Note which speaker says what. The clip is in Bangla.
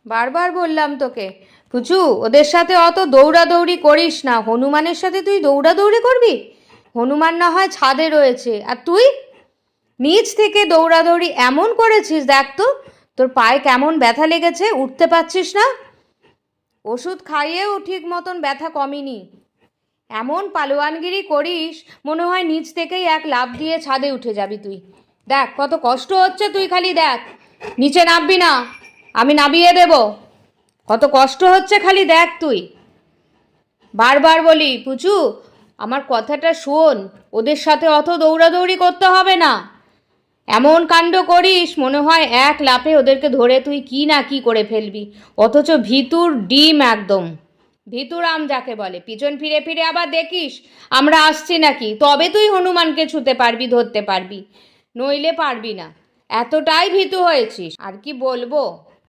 Speaker 1: বারবার বললাম তোকে, পুচু ওদের সাথে অত দৌড়াদৌড়ি করিস না। হনুমানের সাথে তুই দৌড়াদৌড়ি করবি? হনুমান না হয় ছাদে রয়েছে, আর তুই নিচ থেকে দৌড়াদৌড়ি এমন করেছিস, দেখ তো তোর পায়ে কেমন ব্যথা লেগেছে, উঠতে পারছিস না। ওষুধ খাইয়েও ঠিক মতন ব্যথা কমেনি। এমন পালোয়ানগিরি করিস, মনে হয় নিচ থেকেই এক লাফ দিয়ে ছাদে উঠে যাবি তুই। দেখ কত কষ্ট হচ্ছে, তুই খালি দেখ। নিচে নামবি না, আমি নামিয়ে দেব। কত কষ্ট হচ্ছে খালি দেখ তুই। বারবার বলি পুচু, আমার কথাটা শোন, ওদের সাথে অত দৌড়াদৌড়ি করতে হবে না। এমন কাণ্ড করিস মনে হয় এক লাফে ওদেরকে ধরে তুই কি না কি করে ফেলবি, অথচ ভিতুর ডিম একদম। ভিতুরাম যাকে বলে, পিছন ফিরে ফিরে আবার দেখিস আমরা আসছি নাকি, তবে তুই হনুমানকে ছুতে পারবি, ধরতে পারবি, নইলে পারবি না। এতটাই ভীতু হয়েছিস, আর কি বলবো।